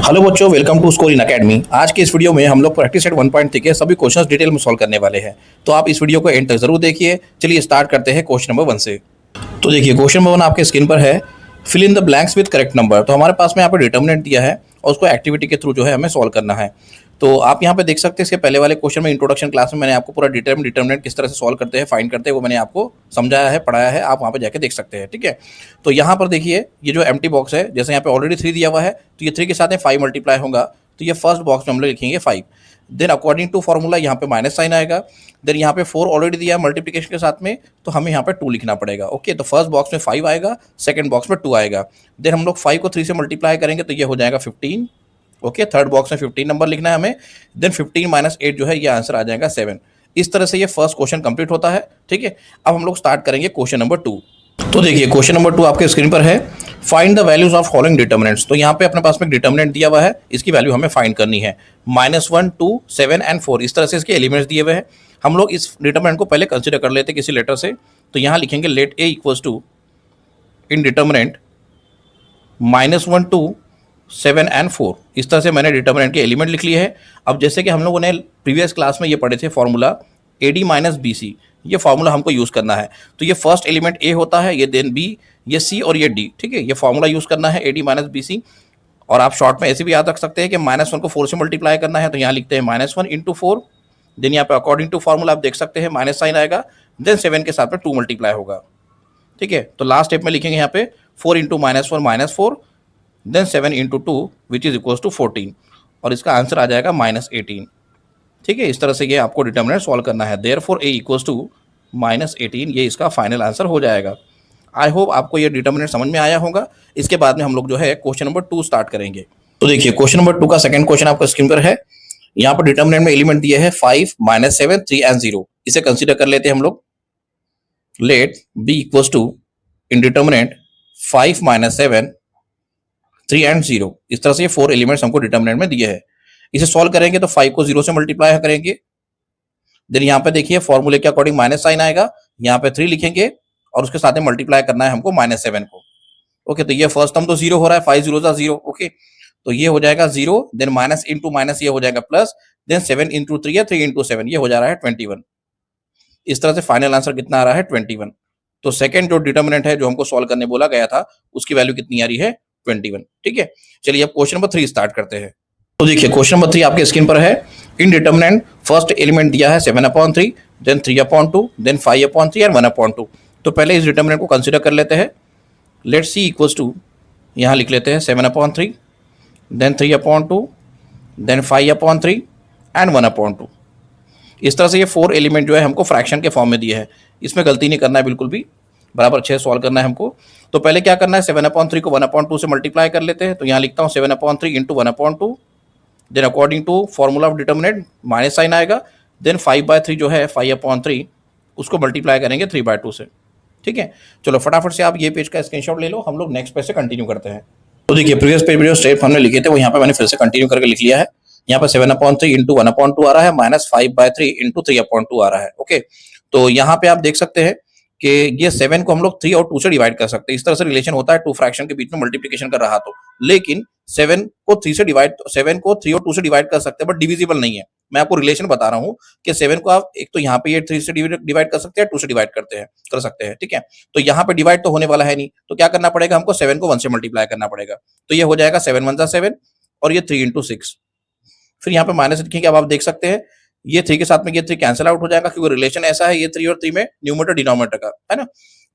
Hello बच्चों, welcome to Score In Academy. आज के इस वीडियो में हम लोग प्रैक्टिस सेट 1.3 के सभी क्वेश्चंस डिटेल में सॉल्व करने वाले हैं। तो आप इस वीडियो को एंड तक जरूर देखिए। चलिए स्टार्ट करते हैं क्वेश्चन नंबर 1 से। तो देखिए क्वेश्चन नंबर 1 आपके स्क्रीन पर है, fill in the blanks with correct number. तो हमारे पास में यहाँ पर डिटर्मिनेंट दिया है और उसको एक्टिविटी के थ्रू जो है हमें सॉल्व करना है। तो आप यहाँ पे देख सकते हैं इसके पहले वाले क्वेश्चन में इंट्रोडक्शन क्लास में मैंने आपको पूरा डिटर्मिनेंट किस तरह से सॉल्व करते हैं, फाइंड करते हैं, वो मैंने आपको समझाया है, पढ़ाया है। आप वहाँ पे जाके देख सकते हैं, ठीक है। तो यहाँ पर देखिए ये जो एम्प्टी बॉक्स है, जैसे यहाँ पे ऑलरेडी 3 दिया हुआ है, तो ये 3 के साथ में 5 मल्टीप्लाई होगा। तो ये फर्स्ट बॉक्स में हम लोग लिखेंगे 5। देन अकॉर्डिंग टू फॉर्मूला यहाँ पे माइनस साइन आएगा। देन यहाँ पे 4 ऑलरेडी दिया है मल्टीप्लिकेशन के साथ में, तो हमें यहाँ पे 2 लिखना पड़ेगा। ओके, तो फर्स्ट बॉक्स में 5 आएगा, सेकंड बॉक्स में 2 आएगा। देन हम लोग 5 को 3 से मल्टीप्लाई करेंगे तो ये हो जाएगा 15। ओके, थर्ड बॉक्स में 15 नंबर लिखना है हमें। देन 15 माइनस 8 जो है ये आंसर आ जाएगा 7। इस तरह से ये फर्स्ट क्वेश्चन कंप्लीट होता है, ठीक है। अब हम लोग स्टार्ट करेंगे क्वेश्चन नंबर 2। तो देखिए क्वेश्चन नंबर 2 आपके स्क्रीन पर है, find the values of following determinants. तो यहाँ पे अपने पास में डिटर्मिनेंट दिया हुआ है, इसकी वैल्यू हमें फाइंड करनी है। -1, 2, 7 एंड 4 इस तरह से इसके एलिमेंट्स दिए हुए हैं। हम लोग इस डिटर्मिनेंट को पहले कंसिडर कर लेते हैं किसी लेटर से। तो यहाँ लिखेंगे let A equals to in determinant -1, 2, 7 and 4। इस तरह से मैंने डिटर्मिनेंट के एलिमेंट लिख लिए हैं। अब जैसे कि हम लोगों ने प्रीवियस क्लास में ये पढ़े थे फॉर्मूला AD माइनस BC, ये फॉर्मूला हमको यूज़ करना है। तो ये फर्स्ट एलिमेंट A होता है, ये देन B, ये C और ये D, ठीक है। ये फॉर्मूला यूज़ करना है AD माइनस BC। और आप शॉर्ट में ऐसे भी याद रख सकते हैं कि -1 को 4 से मल्टीप्लाई करना है, तो यहाँ लिखते हैं -1 इंटू 4। देन यहाँ पे अकॉर्डिंग टू फॉर्मूला आप देख सकते हैं माइनस साइन आएगा। देन 7 के साथ में 2 मल्टीप्लाई होगा, ठीक है। तो लास्ट स्टेप में लिखेंगे यहाँ पे 4 into -4, then 7 into 2 which is equals to 14, और इसका आंसर आ जाएगा -18, ठीक है। इस तरह से ये आपको डिटर्मिनेंट सॉल्व करना है। देयरफॉर A इक्वल्स टू -18, ये इसका फाइनल आंसर हो जाएगा। आई होप आपको ये डिटर्मिनेंट समझ में आया होगा। इसके बाद में हम लोग जो है क्वेश्चन नंबर 2 स्टार्ट करेंगे। तो देखिए क्वेश्चन नंबर 2 का सेकंड क्वेश्चन आपका स्क्रीन पर है। यहाँ पर डिटर्मिनेंट में एलिमेंट दिए है 5, -7, 3 एंड 0। इसे कंसिडर कर लेते हैं हम लोग। Let B equals to in determinant 5, -7, 3 and 0। इस तरह से ये 4 एलिमेंट्स हमको डिटर्मिनेंट में दिए हैं। इसे सॉल्व करेंगे तो 5 को 0 से मल्टीप्लाई करेंगे। देन यहाँ पे देखिए फॉर्मूले के अकॉर्डिंग माइनस साइन आएगा, यहाँ पे 3 लिखेंगे और उसके साथ में मल्टीप्लाई करना है हमको -7 को। ओके, तो ये फर्स्ट टर्म तो 0 हो रहा है, 5 0 0। ओके, तो ये हो जाएगा 0, देन माइनस इंटू माइनस ये हो जाएगा प्लस, देन 7 इंटू 3 है, 3 इंटू 7 ये हो जा रहा है 21। इस तरह से फाइनल आंसर कितना आ रहा है 21। तो सेकंड जो डिटर्मिनेंट है जो हमको सॉल्व करने बोला गया था, उसकी वैल्यू कितनी आ रही है 21, ठीक है। चलिए अब क्वेश्चन नंबर 3 स्टार्ट करते हैं। तो देखिए क्वेश्चन नंबर 3 आपके स्क्रीन पर है। इन डिटर्मिनेंट फर्स्ट एलिमेंट दिया है 7/3, देन 3/2, देन 5/3 एंड 1/2। तो पहले इस डिटर्मिनेंट को कंसीडर कर लेते हैं। लेट C इक्वल्स टू, यहाँ लिख लेते हैं 7/3, देन 3/2, देन 5/3 एंड 1/2। इस तरह से ये 4 एलिमेंट जो है हमको फ्रैक्शन के फॉर्म में दिए हैं। इसमें गलती नहीं करना है बिल्कुल भी, बराबर अच्छे सॉल्व करना है हमको। तो पहले क्या करना है, 7/3 को 1/2 से मल्टीप्लाई कर लेते हैं। तो यहाँ लिखता हूँ 7/3 into 1/2। Then according to formula of determinant minus sign आएगा। देन 5/3 जो है 5/3 उसको मल्टीप्लाई करेंगे 3/2 से, ठीक है। चलो फटाफट से आप ये पेज का स्क्रीनशॉट ले लो, हम लोग नेक्स्ट पेज से कंटिन्यू करते हैं। तो देखिए प्रीवियस पेज में जो स्टेप हमने लिखे थे वो यहाँ पे मैंने फिर से कंटिन्यू करके लिख लिया है। यहाँ पे 7/3 इंटू 1/2 आ रहा है, -5/3 इंटू 3/2 आ रहा है। ओके, तो यहाँ पे आप देख सकते हैं कि ये 7 को हम लोग 3 और 2 से डिवाइड कर सकते हैं। इस तरह से रिलेशन होता है 2 फ्रैक्शन के बीच में मल्टीप्लिकेशन कर रहा तो। लेकिन 7 को 3 और 2 से डिवाइड कर सकते हैं, बट डिविजिबल नहीं है। मैं आपको रिलेशन बता रहा हूँ कि 7 को आप एक तो यहाँ पे ये 3 से डिवाइड कर सकते हैं, 2 से डिवाइड कर सकते हैं, ठीक है। तो यहाँ पे डिवाइड तो होने वाला है नहीं, तो क्या करना पड़ेगा हमको, 7 को 1 से मल्टीप्लाई करना पड़ेगा। तो ये हो जाएगा 7 1 7 और ये 3 इंटू 6। फिर यहाँ पे माइनस लिखेंगे। अब आप देख सकते हैं ये 3 के साथ में ये 3 कैंसिल आउट हो जाएगा, क्योंकि रिलेशन ऐसा है ये 3 और 3 में न्यूमरेटर डिनोमिनेटर का है ना।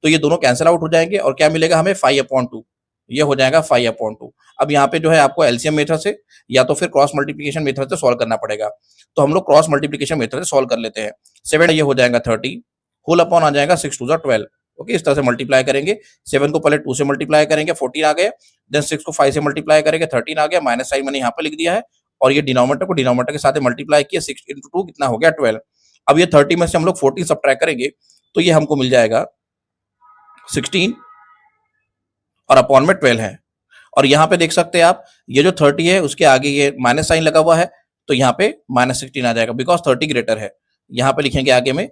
तो ये दोनों कैंसिल आउट हो जाएंगे और क्या मिलेगा हमें 5/2, ये हो जाएगा 5/2। अब यहाँ पे जो है आपको एलसीएम मेथड से या तो फिर क्रॉस मल्टीप्लिकेशन मेथड से सॉल्व करना पड़ेगा। तो हम लोग क्रॉस मल्टीप्लिकेशन मेथड से सॉल्व कर लेते हैं। 7 ये हो जाएगा 30, होल अपॉन आ जाएगा 6 2 12। ओके, इस तरह से मल्टीप्लाई करेंगे। 7 को पहले 2 से मल्टीप्लाई करेंगे, 14 आ गया। देन 6 को 5 से मल्टीप्लाई करेंगे, 13 आ गया। माइनस साइन मैंने यहाँ पे लिख दिया है और ये डिनोमिनेटर को डिनोमिनेटर के साथ मल्टीप्लाई किया, 6 इंटू 2 कितना हो गया 12। अब ये 30 में से हम लोग 14 सब्ट्रैक्ट करेंगे तो ये हमको मिल जाएगा 16 और अपॉन में 12 है। और यहाँ पे देख सकते हैं आप ये जो 30 है उसके आगे ये माइनस साइन लगा हुआ है, तो यहाँ पे -16 आ जाएगा, बिकॉज 30 ग्रेटर है। यहाँ पे लिखेंगे आगे में।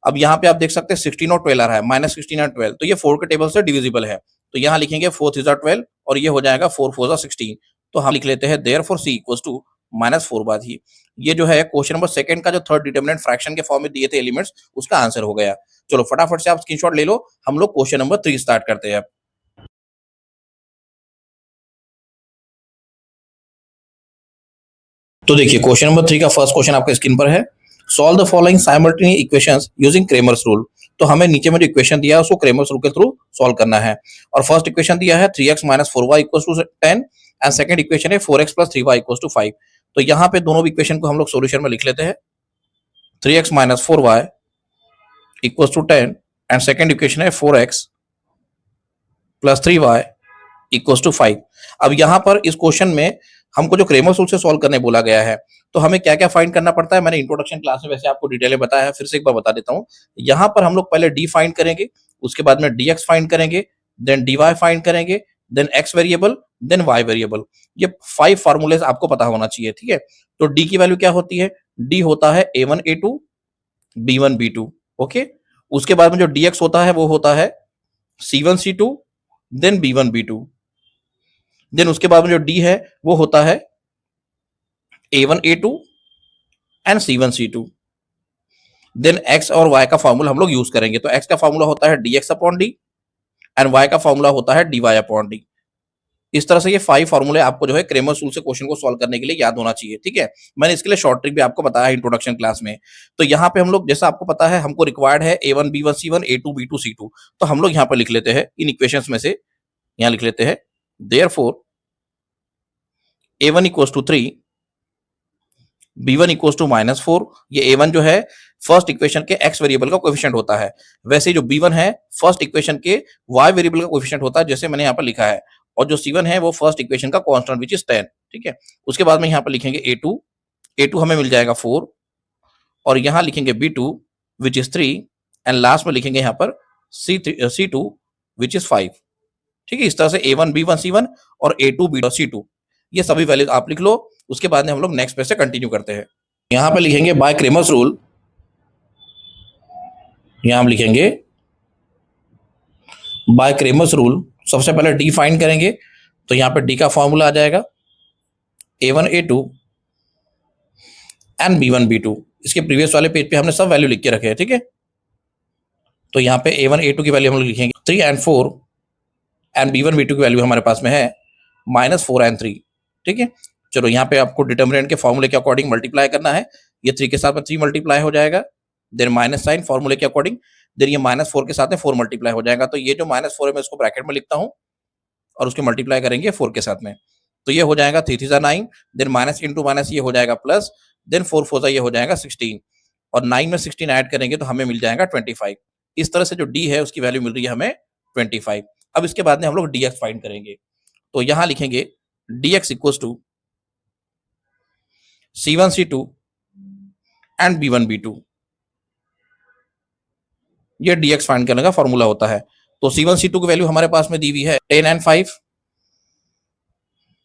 अब यहाँ पे आप देख सकते हैं 16 और 12 आ रहा है, -16 और 12, तो ये 4 के टेबल से डिविजिबल है। तो यहाँ लिखेंगे 4 3 12 और ये हो जाएगा 4 4 16। तो हम लिख लेते हैं देयरफॉर c इक्वल्स टू -4/ही। ये जो है क्वेश्चन नंबर सेकंड का जो थर्ड डिटरमिनेंट फ्रैक्शन के फॉर्म में दिए थे एलिमेंट्स, उसका आंसर हो गया। चलो फटाफट से आप स्क्रीनशॉट ले लो, हम लोग क्वेश्चन नंबर 3 स्टार्ट करते हैं। तो देखिए क्वेश्चन नंबर 3 का फर्स्ट क्वेश्चन आपके स्क्रीन पर है। Solve the following simultaneous equations using Cramer's rule. तो हमें नीचे में जो इक्वेशन दिया है उसको क्रेमर्स रूल के थ्रू सॉल्व करना है। और फर्स्ट इक्वेशन दिया है 3x - 4y = 10 and second equation है 4x + 3y = 5। तो यहाँ पे दोनों इक्वेशन को हम लोग सॉल्यूशन में लिख लेते हैं। 3x - 4y = 10 and second equation है 4x + 3y = 5। अब यहाँ पर इस क्वेश्चन में हमको जो क्रेमर्स रूल से सॉल्व करने बोला गया है, तो हमें क्या-क्या फाइंड करना पड़ता है, मैंने इंट्रोडक्शन क्लास में वैसे आपको डिटेल में बताया है, फिर से एक बार बता देता हूँ। यहाँ पर हम लोग पहले d फाइंड करेंगे, उसके बाद में dx फाइंड करेंगे, देन dy फाइंड करेंगे, then x variable, then y variable. ये 5 फार्मूलेज आपको पता होना चाहिए, ठीक है। तो d की वैल्यू क्या होती है? d होता है a1 a2 b1 b2, okay. उसके बाद में जो dx होता है वो होता है c1 c2 then b1 b2। Then उसके बाद में जो d है वो होता है a1 a2 and c1 c2। Then x और y का फॉर्मूला हम लोग यूज करेंगे। तो x का फॉर्मूला होता है dx/d एंड y का फॉर्मूला होता है dy/d। इस तरह से ये 5 फॉर्मूले आपको जो है क्रेमर्स रूल से क्वेश्चन को सॉल्व करने के लिए याद होना चाहिए, ठीक है। मैंने इसके लिए शॉर्ट ट्रिक भी आपको बताया है इंट्रोडक्शन क्लास में। तो यहाँ पे हम लोग, जैसा आपको पता है, हमको रिक्वायर्ड है a1 b1 c1 a2 b2 c2। तो हम लोग यहाँ पर लिख लेते हैं इन इक्वेशंस में से, यहाँ लिख लेते हैं देयरफॉर a1 = 3 b1 = -4। ये a1 जो है फर्स्ट इक्वेशन के x वेरिएबल का कोएफिशिएंट होता है, वैसे जो b1 है फर्स्ट इक्वेशन के y वेरिएबल का कोएफिशिएंट होता है, जैसे मैंने यहाँ पर लिखा है। और जो c1 है वो फर्स्ट इक्वेशन का कांस्टेंट विच इज 10, ठीक है। उसके बाद में यहाँ पर लिखेंगे a2 हमें मिल जाएगा 4, और यहाँ लिखेंगे b2 which is 3, and last में लिखेंगे यहाँ पर c2 विच इज 5, ठीक है। इस तरह से a1 b1 c1 और a2 b2 c2 ये सभी वैल्यूज आप लिख लो। उसके बाद में हम लोग नेक्स्ट पेज से कंटिन्यू करते हैं। यहाँ पे लिखेंगे बाय क्रेमर्स रूल, यहाँ हम लिखेंगे बाय क्रेमर्स रूल। सबसे पहले डी फाइंड करेंगे, तो यहाँ पे डी का फॉर्मूला आ जाएगा a1 a2 and b1 b2। इसके प्रीवियस वाले पेज पे हमने सब वैल्यू लिख के रखे हैं, ठीक है। तो यहाँ पे a1 a2 की वैल्यू हम लोग लिखेंगे 3 एंड 4 एंड b1 b2 की वैल्यू हमारे पास में है -4 एंड 3, ठीक है। चलो यहाँ पे आपको डिटर्मिनेंट के फॉर्मूले के अकॉर्डिंग मल्टीप्लाई करना है। ये 3 के साथ में 3 मल्टीप्लाई हो जाएगा, देन माइनस साइन फॉर्मूले के अकॉर्डिंग, देन ये -4 के साथ में 4 मल्टीप्लाई हो जाएगा। तो ये जो -4 है मैं इसको ब्रैकेट में लिखता हूँ और उसके मल्टीप्लाई करेंगे 4 के साथ में। तो ये हो जाएगा 3 3 9, देन माइनस इंटू माइनस ये हो जाएगा प्लस, देन 4 4 ये हो जाएगा 16, और 9 में 16 ऐड करेंगे तो हमें मिल जाएगा 25। इस तरह से जो डी है उसकी वैल्यू मिल रही है हमें 25। अब इसके बाद में हम लोग dx फाइंड करेंगे। तो यहाँ लिखेंगे dx equals to c1 c2 and b1 b2। ये dx फाइंड करने का फॉर्मूला होता है। तो c1 c2 की वैल्यू हमारे पास में दी हुई है 10 एंड 5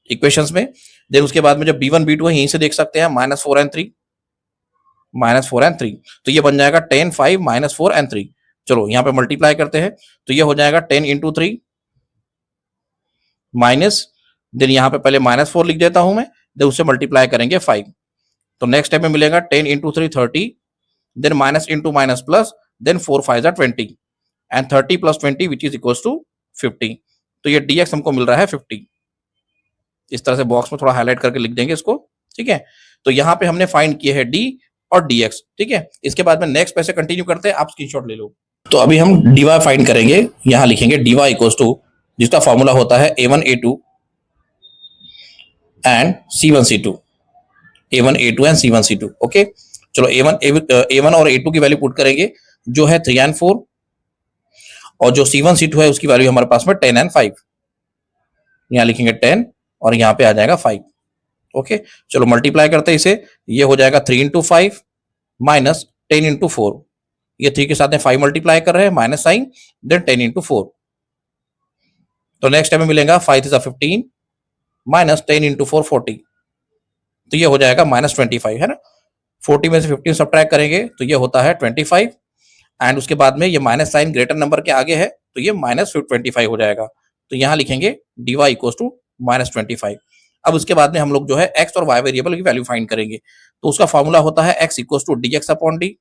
इक्वेशंस में। देन उसके बाद में जब b1 b2 है यहीं से देख सकते हैं -4 एंड 3, -4 एंड 3। तो ये बन जाएगा 10 5 -4 एंड 3। चलो यहाँ पे मल्टीप्लाई करते हैं, तो ये हो जाएगा 10 इंटू 3 माइनस, देन यहाँ पे पहले -4 लिख देता हूं मैं, देन उससे मल्टीप्लाई करेंगे 5। तो नेक्स्ट टाइम में मिलेगा 10 into 3 30, then minus into minus plus, then 4 5 20 and 30 + 20 which is equals to 50। तो ये dx हमको मिल रहा है 50। इस तरह से बॉक्स में थोड़ा हाईलाइट करके लिख देंगे इसको, ठीक है। तो यहाँ पे हमने फाइंड किया है d और dx, ठीक है। इसके बाद में नेक्स्ट पे से कंटिन्यू करते हैं, आप स्क्रीनशॉट ले लो। तो अभी हम dy फाइंड करेंगे। यहाँ लिखेंगे dy इक्वल्स टू, जिसका फॉर्मूला होता है a1 a2 and c1 c2, a1 a2 and c1 c2, okay. चलो a1 और a2 की वैल्यू पुट करेंगे, जो है 3 एंड 4, और जो c1 c2 है उसकी वैल्यू हमारे पास में 10 एंड 5। यहाँ लिखेंगे 10 और यहाँ पे आ जाएगा 5, ओके। चलो मल्टीप्लाई करते हैं इसे, ये हो जाएगा 3 इंटू 5 माइनस 10 इंटू 4। ये 3 के साथ में 5 मल्टीप्लाई कर रहे हैं, माइनस साइन, देन 10 इंटू 4। तो नेक्स्ट टाइम में मिलेगा 5 is 15 माइनस 10 इंटू 4 40। तो ये हो जाएगा -25, है ना। 40 में से 15 सब्ट्रैक्ट करेंगे तो ये होता है 25, एंड उसके बाद में ये माइनस साइन ग्रेटर नंबर के आगे है तो ये -25 हो जाएगा। तो यहाँ लिखेंगे dy इक्वल्स टू -25। अब उसके बाद में हम लोग जो है एक्स और वाई वेरिएबल की वैल्यू फाइंड करेंगे। तो उसका फॉर्मूला होता है x equal to d x upon d.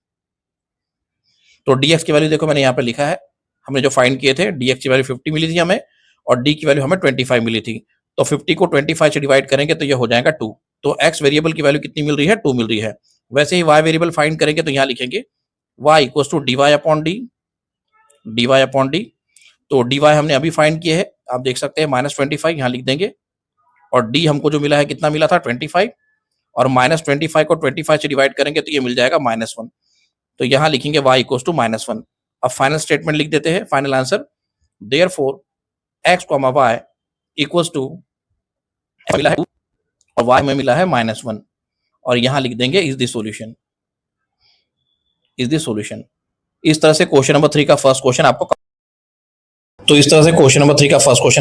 तो dx की वैल्यू देखो मैंने यहाँ पे लिखा है, हमने जो फाइंड किए थे dx की वैल्यू 50 मिली थी हमें और d की वैल्यू हमें 25 मिली थी। तो 50 को 25 से डिवाइड करेंगे तो ये हो जाएगा 2। तो x वेरिएबल की वैल्यू कितनी मिल रही है, 2 मिल रही है। वैसे ही y वेरिएबल फाइंड करेंगे तो यहाँ लिखेंगे y equal to d y upon d. तो dy हमने अभी फाइंड किए है, आप देख सकते हैं -25 यहाँ लिख देंगे और d हमको जो मिला है कितना मिला था 25 और -25 को 25 से डिवाइड करेंगे तो ये मिल जाएगा -1। तो यहां लिखेंगे y इक्वल टू -1। अब फाइनल स्टेटमेंट लिख देते हैं, final answer therefore x, y equals to मिला है 2 और y में मिला है -1 और यहां लिख देंगे इज द सॉल्यूशन। इस तरह से क्वेश्चन नंबर 3 का फर्स्ट क्वेश्चन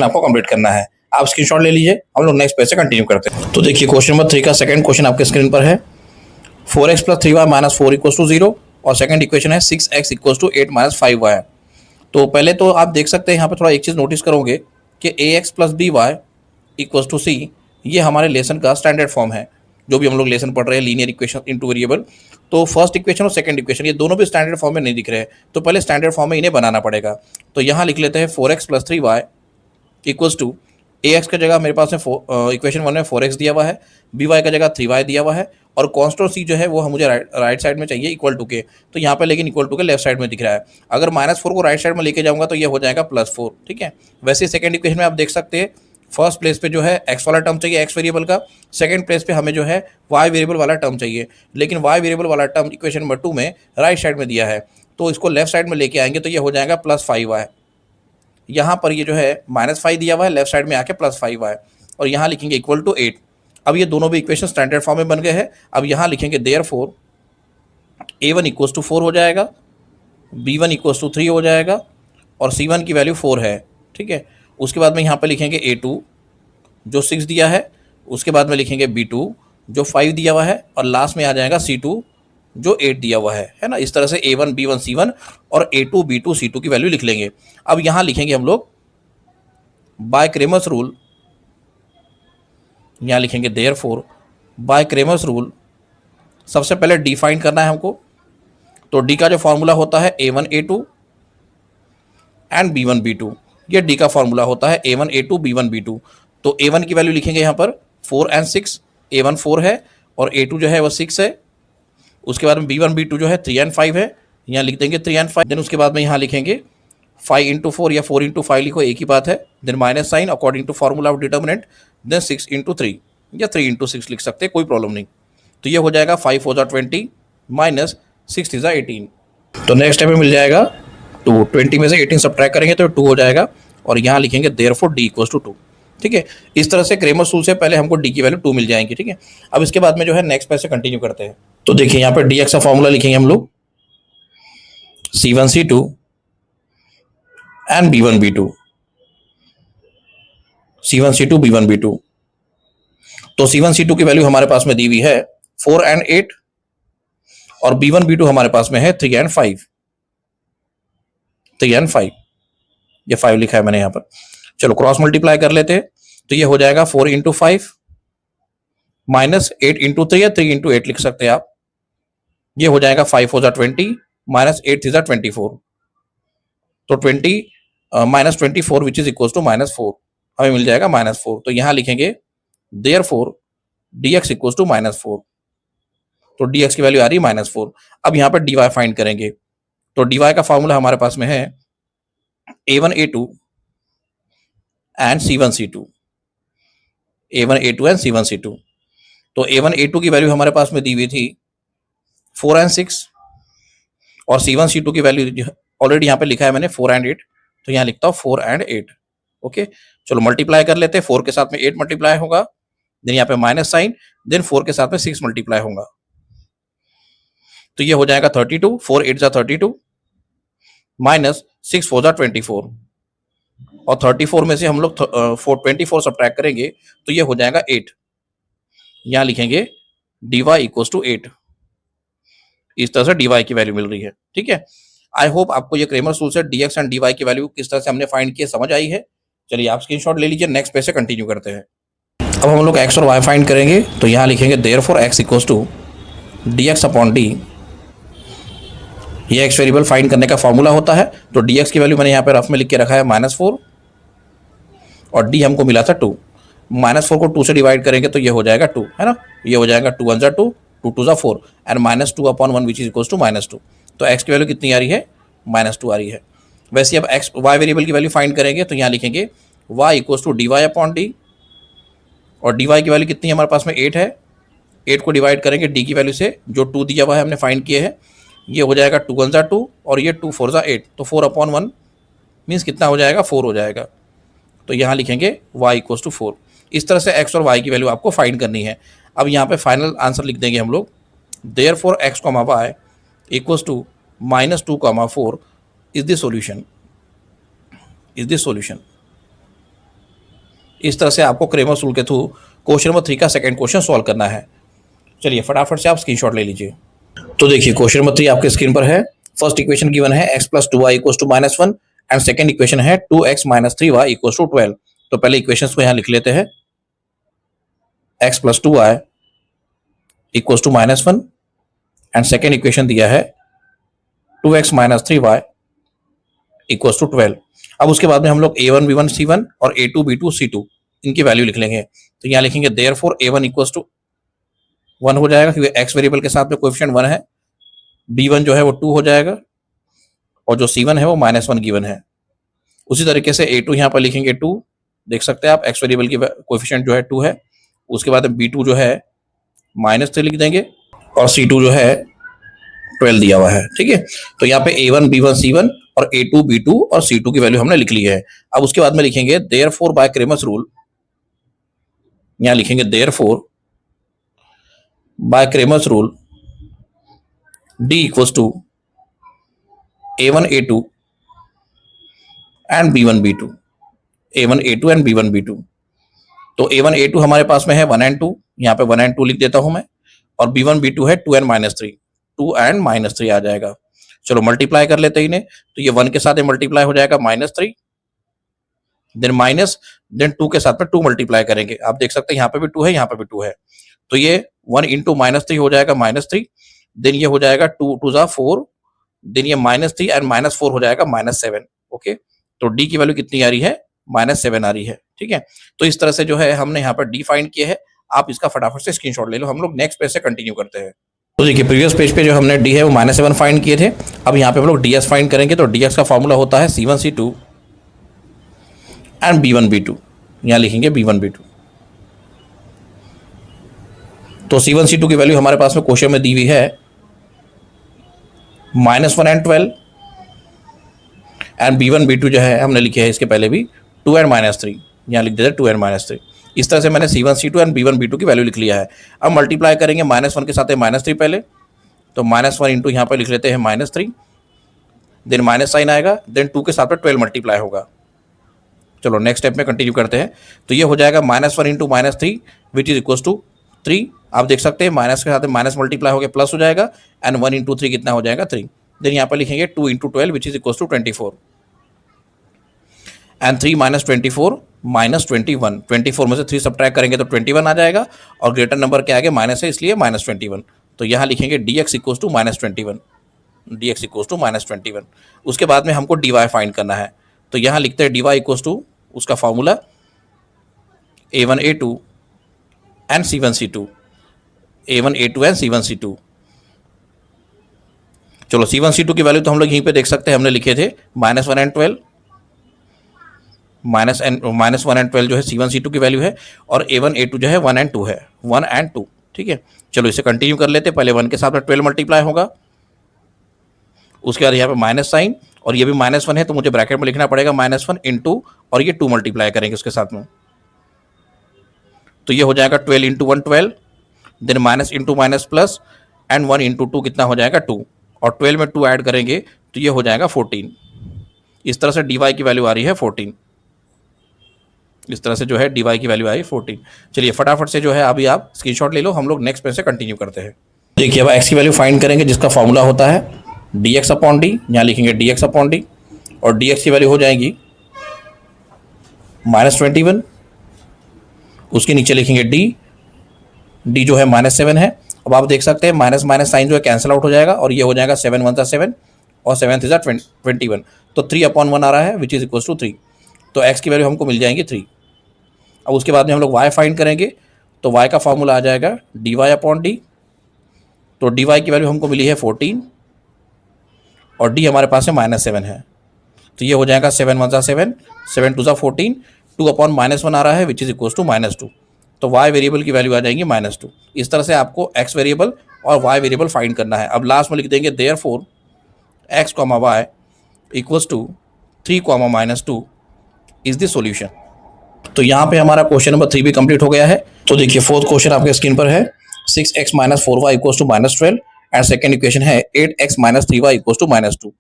आपको कंप्लीट करना है। आप स्क्रीनशॉट ले लीजिए, हम लोग नेक्स्ट पेज से कंटिन्यू करते हैं। तो देखिए क्वेश्चन नंबर 3 का सेकंड क्वेश्चन आपके स्क्रीन पर है। 4x + 3y - 4 = 0 और सेकंड इक्वेशन है 6x = 8 - 5y। तो पहले तो आप देख सकते हैं यहाँ पे थोड़ा एक चीज़ नोटिस करोगे कि ax + by = c, ये हमारे लेसन का स्टैंडर्ड फॉर्म है। जो भी हम लोग लेसन पढ़ रहे हैं लीनियर इक्वेशन इनटू वेरिएबल, तो फर्स्ट इक्वेशन और सेकंड इक्वेशन ये दोनों भी स्टैंडर्ड फॉर्म में नहीं दिख रहे हैं, तो पहले स्टैंडर्ड फॉर्म में इन्हें बनाना पड़ेगा। तो यहाँ लिख लेते हैं 4x + 3y = ax का जगह मेरे पास में इक्वेशन 1 में 4x दिया हुआ है, by का जगह 3y दिया हुआ है और कांस्टेंट c जो है वो मुझे राइट साइड में चाहिए इक्वल टू के, तो यहाँ पे लेकिन इक्वल टू के लेफ्ट साइड में दिख रहा है। अगर -4 को राइट साइड में लेके जाऊंगा तो ये हो जाएगा +4, ठीक है। वैसे सेकंड इक्वेशन में आप देख सकते हैं फर्स्ट प्लेस पे जो है x वाला टर्म चाहिए, x वेरिएबल का, सेकंड प्लेस पे हमें जो है y वेरिएबल वाला टर्म चाहिए, लेकिन y वेरिएबल वाला टर्म इक्वेशन नंबर 2 में राइट साइड में दिया है, तो इसको लेफ्ट साइड में लेके आएंगे तो ये हो जाएगा +5y। यहाँ पर ये जो है -5 दिया हुआ है, लेफ्ट साइड में आके +5y और यहाँ लिखेंगे इक्वल टू 8। अब ये दोनों भी इक्वेशन स्टैंडर्ड फॉर्म में बन गए हैं। अब यहाँ लिखेंगे देयरफॉर a1 = 4 हो जाएगा, b1 = 3 हो जाएगा और c1 की वैल्यू 4 है, ठीक है। उसके बाद में यहाँ पे लिखेंगे a2 जो 6 दिया है, उसके बाद में लिखेंगे b2 जो 5 दिया हुआ है और लास्ट में आ जाएगा c2 जो 8 दिया हुआ है ना। इस तरह से a1 b1 c1 और a2 b2 c2 की वैल्यू लिख लेंगे। अब यहाँ लिखेंगे हम लोग बाय क्रेमर्स रूल, यहाँ लिखेंगे देयरफॉर बाय क्रेमर्स रूल सबसे पहले डी फाइंड करना है हमको। तो डी का जो फॉर्मूला होता है a1 a2 and b1 b2, ये डी का फॉर्मूला होता है a1 a2 b1 b2। तो a1 की वैल्यू लिखेंगे यहाँ पर 4 एंड 6, a1 4 है और a2 जो है वो 6 है। उसके बाद में b1 b2 जो है 3 एंड 5 है, यहाँ लिख देंगे 3 एंड 5। देन उसके बाद में यहाँ लिखेंगे 5 × 4 या 4 × 5 लिखो, एक ही बात है। Then minus sign according to formula of determinant, then 6 × 3 या 3 × 6 लिख सकते हैं, कोई प्रॉब्लम नहीं। तो ये हो जाएगा 5 × 4 = 20 माइनस 6 × 18। तो नेक्स्ट टाइम में मिल जाएगा 2, 20 में से 18 सब्ट्रैक्ट करेंगे तो 2 हो जाएगा और यहाँ लिखेंगे देयरफॉर d = 2, ठीक है। इस तरह से क्रेमर्स रूल से पहले हमको d की वैल्यू 2 मिल जाएंगी, ठीक है। अब इसके बाद में जो है नेक्स्ट पेज से कंटिन्यू करते हैं। तो देखिए यहाँ पे dx का फॉर्मूला लिखेंगे हम लोग c1 c2 and b1 b2, c1 c2 b1 b2। तो c1 c2 की वैल्यू हमारे पास में दी हुई है 4 एंड 8 और b1 b2 हमारे पास में है 3 एंड 5, 3 एंड 5, ये 5 लिखा है मैंने यहाँ पर। चलो क्रॉस मल्टीप्लाई कर लेते हैं, तो ये हो जाएगा 4 × 5 माइनस 8 × 3 या 3 × 8 लिख सकते हैं आप। ये हो जाएगा 5 × 4 = 20 माइनस 8 × 3 = 24। तो 20 minus 24 which is equal to -4, हमें मिल जाएगा -4। तो यहाँ लिखेंगे देयरफॉर dx = -4। तो dx की वैल्यू आ रही है -4। अब यहाँ पर dy फाइंड करेंगे। तो dy का फॉर्मूला हमारे पास में है a1 a2 and c1 c2, a1 a2 and c1 c2। तो a1 a2 की वैल्यू हमारे पास में दी हुई थी 4 एंड 6 और c1 c2 की वैल्यू ऑलरेडी यहाँ पे लिखा है मैंने 4 एंड 8, तो यहाँ लिखता हूँ 4 एंड 8। ओके, चलो मल्टीप्लाई कर लेते हैं। 4 के साथ में 8 मल्टीप्लाई होगा, देन यहाँ पे माइनस साइन, देन 4 के साथ में 6 मल्टीप्लाई होगा, तो ये हो जाएगा 32। 4 8 = 32 माइनस 6 4 = 24 और 34 में से हम लोग 24 सब्ट्रैक्ट करेंगे तो ये हो जाएगा 8। यहाँ लिखेंगे dy = 8। इस तरह से dy की वैल्यू मिल रही है, ठीक है। आई होप आपको ये क्रेमर्स रूल से dx एंड dy की वैल्यू किस तरह से हमने फाइंड किया समझ आई है। चलिए आप स्क्रीनशॉट ले लीजिए, नेक्स्ट पेज से कंटिन्यू करते हैं। अब हम लोग x और y फाइंड करेंगे, तो यहाँ लिखेंगे therefore x equals to dx upon d. ये x वेरिएबल फाइंड करने का फॉर्मूला होता है, तो dx की वैल्यू मैंने यहाँ पे रफ में लिख के रखा है -4 और d हमको मिला था 2। -4 को 2 से डिवाइड करेंगे तो ये हो जाएगा 2, है ना। ये हो जाएगा 2 1 2, 2 2 4 and -2 upon 1 which is equals to -2। तो x की वैल्यू कितनी आ रही है, -2 आ रही है। वैसे अब x y वेरिएबल की वैल्यू फाइंड करेंगे, तो यहाँ लिखेंगे y equals to dy upon d, और dy की वैल्यू कितनी है हमारे पास में 8 है। 8 को डिवाइड करेंगे d की वैल्यू से, जो 2 दिया हुआ है हमने फाइंड किए हैं। ये हो जाएगा 2 1 2 और ये 2 4 8, तो 4 अपॉन 1 मीन्स कितना हो जाएगा, 4 हो जाएगा। तो यहाँ लिखेंगे y इक्वल्स टू 4। इस तरह से x और y की वैल्यू आपको फाइंड करनी है। अब यहाँ पे फाइनल आंसर लिख देंगे हम लोग, therefore x, y equals to -2, 4 is the solution, is the solution. इस तरह से आपको क्रेमर्स रूल के थ्रू क्वेश्चन नंबर 3 का सेकंड क्वेश्चन सॉल्व करना है। चलिए फटाफट से आप स्क्रीनशॉट ले लीजिए। तो देखिए क्वेश्चन नंबर 3 आपके स्क्रीन पर है। फर्स्ट इक्वेशन गिवन है x + 2y equals to -1 and second equation है 2x - 3y इक्वल्स टू 12। तो पहले इक्वेशंस को यहाँ लिख लेते हैं। x + 2y equals to -1 and second equation दिया है 2x - 3y इक्वल्स टू 12। अब उसके बाद में हम लोग a1 b1 c1 और a2 b2 c2 इनकी वैल्यू लिख लेंगे। तो यहाँ लिखेंगे देयरफॉर a1 इक्वल्स टू 1 हो जाएगा, क्योंकि x वेरिएबल के साथ में कोएफिशिएंट 1 है। b1 जो है वो 2 हो जाएगा, और जो c1 है वो -1 गिवन है। उसी तरीके से a2 यहाँ पर लिखेंगे 2, देख सकते हैं आप x वेरिएबल की कोएफिशिएंट जो है 2 है। उसके बाद b2 जो है -3 लिख देंगे, और c2 जो है 12 दिया हुआ है, ठीक है। तो यहाँ पे a1 b1 c1 और a2 b2 और c2 की वैल्यू हमने लिख ली है। अब उसके बाद में लिखेंगे देयरफॉर बाय क्रेमर्स रूल, यहाँ लिखेंगे therefore by Cramer's rule d equals to a1 a2 and b1 b2, a1 a2 and b1 b2। तो a1 a2 हमारे पास में है 1 एंड 2, यहाँ पे 1 एंड 2 लिख देता हूं मैं, और b1 b2 है 2 एंड -3, 2 एंड -3 आ जाएगा। चलो मल्टीप्लाई कर लेते हैं इन्हें, तो ये 1 के साथ मल्टीप्लाई हो जाएगा -3, देन माइनस, देन 2 के साथ में 2 मल्टीप्लाई करेंगे। आप देख सकते हैं यहाँ पे भी 2 है, यहाँ पे भी 2 है, तो ये 1 इंटू -3 हो जाएगा -3, देन ये हो जाएगा 2 2 जा 4, देन ये -3 एंड -4 हो जाएगा -7। ओके, तो डी की वैल्यू कितनी आ रही है, -7 आ रही है, ठीक है। तो इस तरह से जो है हमने यहाँ पर डी फाइंड किया है। आप इसका फटाफट से स्क्रीनशॉट ले लो। हम लोग नेक्स्ट पेज से कंटिन्यू करते हैं। तो देखिए प्रीवियस पेज पे जो हमने डी है वो -7 फाइंड किए थे। अब यहाँ पे हम लोग ds फाइंड करेंगे। तो dx का फॉर्मूला होता है c1 c2 and b1 b2। यहाँ लिखेंगे b1 b2। तो c1 c2 की वैल्यू हमारे पास में क्वेश्चन में दी हुई है -1 एंड 12, एंड b1 b2 जो है हमने लिखे है इसके पहले भी 2 एंड -3, यहाँ लिख देते हैं 2 एंड -3। इस तरह से मैंने c1 c2 and b1 b2 की वैल्यू लिख लिया है। अब मल्टीप्लाई करेंगे -1 के साथ है -3 पहले, तो -1 इंटू यहाँ पर लिख लेते हैं -3, देन माइनस साइन आएगा, देन 2 के साथ में 12 मल्टीप्लाई होगा। चलो नेक्स्ट स्टेप में कंटिन्यू करते हैं। तो ये हो जाएगा -1 into -3 which is equals to 3। आप देख सकते हैं माइनस के साथ माइनस मल्टीप्लाई होकर प्लस हो जाएगा, एंड 1 इंटू 3 कितना हो जाएगा 3। देन यहाँ पर लिखेंगे 2 into 12 which is equals to 24, and 3 - 24 -21। 24 में से 3 सब्ट्रैक्ट करेंगे तो 21 आ जाएगा, और ग्रेटर नंबर के आगे माइनस है इसलिए -21। तो यहाँ लिखेंगे dx equals to -21, dx equals to -21। उसके बाद में हमको dy फाइंड करना है। तो यहाँ लिखते हैं dy इक्वल्स टू उसका formula a1 a2 and c1 c2, a1 a2 and c1 c2। चलो c1 c2 की वैल्यू तो हम लोग यहीं पे देख सकते हैं, हमने लिखे थे -1 एंड 12, -1 एंड 12 जो है c1 c2 की वैल्यू है, और a1 a2 जो है 1 एंड 2 है, 1 एंड 2, ठीक है। चलो इसे कंटिन्यू कर लेते हैं। पहले 1 के साथ में 12 मल्टीप्लाई होगा, उसके बाद यहाँ पे माइनस साइन, और ये भी -1 है तो मुझे ब्रैकेट में लिखना पड़ेगा -1 इंटू, और ये 2 मल्टीप्लाई करेंगे उसके साथ में, तो ये हो जाएगा 12 into 1 12, then minus into minus plus, and 1 into 2 कितना हो जाएगा 2, और 12 में 2 ऐड करेंगे तो ये हो जाएगा 14। इस तरह से dy की वैल्यू आ रही है 14। इस तरह से जो है dy की वैल्यू आई 14। चलिए फटाफट से जो है अभी आप स्क्रीनशॉट ले लो, हम लोग नेक्स्ट पेज से कंटिन्यू करते हैं। देखिए अब x की वैल्यू फाइंड करेंगे जिसका फॉर्मूला होता है dx अपॉन डी, यहाँ लिखेंगे dx अपॉन डी, और dx की वैल्यू हो जाएगी -21, उसके नीचे लिखेंगे डी, डी जो है -7 है। अब आप देख सकते हैं माइनस माइनस साइन जो है कैंसिल आउट हो जाएगा और ये हो जाएगा 7 × 1 = 7 और 7 × 3 = 21। तो 3/1 आ रहा है विच इज इक्वल टू 3। तो x की वैल्यू हमको मिल जाएंगी 3। अब उसके बाद में हम लोग y फाइंड करेंगे। तो y का फॉर्मूला आ जाएगा dy/d। तो dy की वैल्यू हमको मिली है 14 और d हमारे पास में -7 है। तो ये हो जाएगा 7 × 1 = 7, 7 × 2 = 14, 2/-1 आ रहा है विच इज इक्वल टू -2। तो y वेरिएबल की वैल्यू आ जाएंगी -2। इस तरह से आपको x वेरिएबल और y वेरिएबल फाइंड करना है। अब लास्ट में लिख देंगे therefore x, y equals to 3, -2 is the solution. तो यहाँ पे हमारा क्वेश्चन नंबर 3 भी कंप्लीट हो गया है। तो देखिए फोर्थ क्वेश्चन आपके स्क्रीन पर है 6x - 4y equals to -12 and second equation है 8x - 3y इक्वल्स टू -2।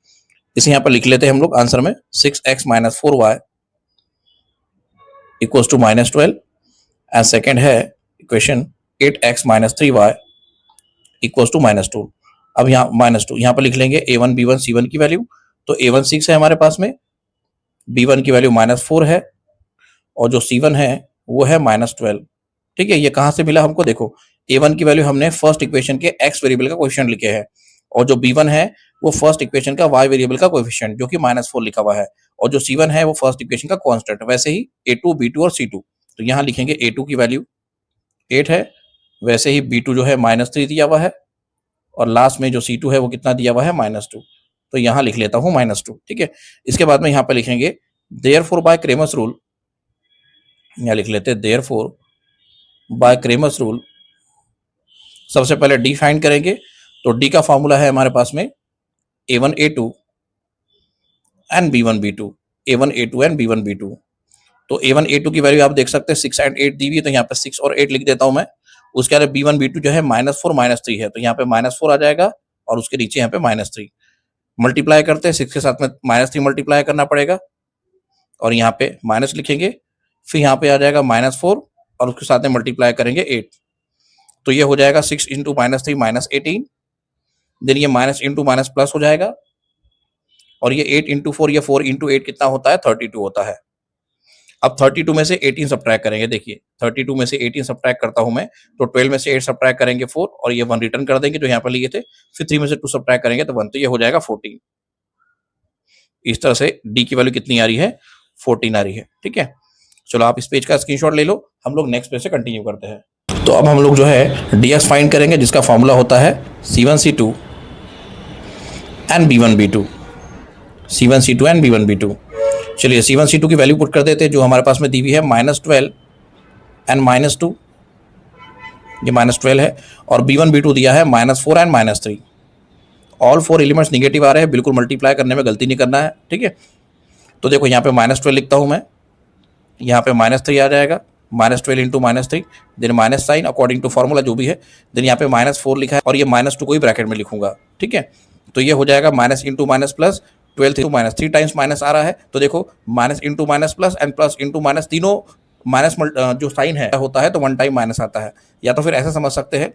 इसे यहाँ पर लिख लेते हैं हम लोग आंसर में 6x - 4y equals to -12 and second है equation 8x - 3y equals to -2। अब यहाँ -2 यहाँ पर लिख लेंगे a1 b1 c1 की वैल्यू। तो a1 6 है हमारे पास में, b1 की वैल्यू -4 है और जो c1 है वो है -12। ठीक है, ये कहाँ से मिला हमको, देखो a1 की वैल्यू हमने फर्स्ट इक्वेशन के x वेरिएबल का कोएफिशिएंट लिखे हैं और जो b1 है वो फर्स्ट इक्वेशन का y वेरिएबल का कोएफिशिएंट जो कि -4 लिखा हुआ है और जो c1 है वो फर्स्ट इक्वेशन का कांस्टेंट। वैसे ही a2 b2 और c2, तो यहाँ लिखेंगे a2 की वैल्यू 8 है, वैसे ही b2 जो है -3 दिया हुआ है और लास्ट में जो c2 है वो कितना दिया हुआ है -2। तो यहाँ लिख लेता हूँ -2। ठीक है, इसके बाद में यहाँ पे लिखेंगे देयरफॉर बाय क्रेमर्स रूल, यहाँ लिख लेते हैं देयरफॉर बाय क्रेमर्स रूल। सबसे पहले डी फाइंड करेंगे। तो डी का फॉर्मूला है हमारे पास में a1 a2 and b1 b2, a1 a2 and b1 b2। तो a1 a2 की वैल्यू आप देख सकते हैं 6 एंड 8 दी हुई है, तो यहाँ पे 6 और 8 लिख देता हूं मैं। उसके बाद b1 b2 जो है -4 -3 है, तो यहाँ पे -4 आ जाएगा और उसके नीचे यहाँ पे -3 मल्टीप्लाई करते हैं, 6 के साथ में -3 मल्टीप्लाई करना पड़ेगा और यहाँ पे माइनस लिखेंगे, फिर यहाँ पे आ जाएगा -4 और उसके साथ में मल्टीप्लाई करेंगे 8। तो ये हो जाएगा 6 × -3 -18, देन ये माइनस इंटू माइनस प्लस हो जाएगा और ये 8 × 4, ये 4 × 8 कितना होता है 32 होता है। अब 32 में से 18 सब्ट्रैक्ट करेंगे। देखिए 32 में से 18 सब्ट्रैक्ट करता हूं मैं, तो 12 में से 8 सब्ट्रैक्ट करेंगे 4 और ये 1 रिटर्न कर देंगे जो यहाँ पर लिए थे, फिर 3 में से 2 सब्ट्रैक्ट करेंगे तो 1, तो ये हो जाएगा 14। इस तरह से डी की वैल्यू कितनी आ रही है 14 आ रही है। ठीक है, चलो आप इस पेज का स्क्रीनशॉट ले लो, हम लोग नेक्स्ट पेज से कंटिन्यू करते हैं। तो अब हम लोग जो है डीएक्स फाइंड करेंगे जिसका फॉर्मूला होता है C1 C2 and B1 B2, C1 C2 and B1 B2। चलिए C1 C2 की वैल्यू पुट कर देते हैं जो हमारे पास में दी हुई है -12 एंड -2, ये -12 है और B1 B2 दिया है -4 एंड -3। ऑल 4 एलिमेंट्स निगेटिव आ रहे हैं, बिल्कुल मल्टीप्लाई करने में गलती नहीं करना है। ठीक है, तो देखो यहाँ पे -12 लिखता हूँ मैं, यहाँ पे -3 आ जाएगा, -12 into -3 then minus sign according to formula जो भी है, देन यहाँ पे -4 लिखा है और ये -2 को ही ब्रैकेट में लिखूंगा। ठीक है, तो ये हो जाएगा minus into minus plus, 12 into minus 3 times minus आ रहा है। तो देखो minus into minus plus and plus into minus, तीनों माइनस जो साइन है होता है तो 1 टाइम माइनस आता है, या तो फिर ऐसा समझ सकते हैं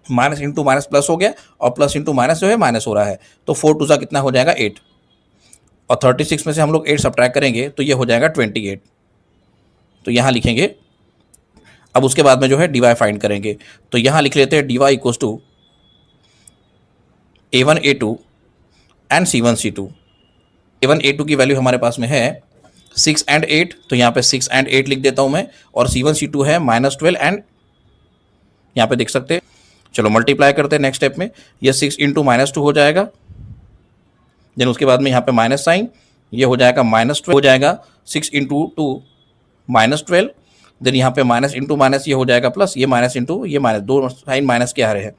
माइनस इंटू माइनस प्लस हो गया और प्लस इंटू माइनस जो है माइनस हो रहा है, तो 4 2 सा कितना हो जाएगा 8 और 36 में से हम लोग 8 सब्ट्रैक्ट करेंगे तो ये हो जाएगा 28। तो यहाँ लिखेंगे। अब उसके बाद में जो है डी वाई फाइंड करेंगे, तो यहाँ लिख लेते हैं d y equals to A1 A2 and C1 C2। A1 A2 की वैल्यू हमारे पास में है 6 एंड 8, तो यहाँ पे 6 एंड 8 लिख देता हूँ मैं और C1 C2 है -12 एंड यहाँ पे देख सकते हैं। चलो मल्टीप्लाई करते हैं नेक्स्ट स्टेप में, ये 6 इंटू -2 हो जाएगा, देन उसके बाद में यहाँ पे माइनस साइन, ये हो जाएगा -12 हो जाएगा 6 इंटू 2 -12, देन यहाँ पे माइनस इंटू माइनस ये हो जाएगा प्लस, ये माइनस इंटू ये माइनस, दो साइन माइनस के आ रहे हैं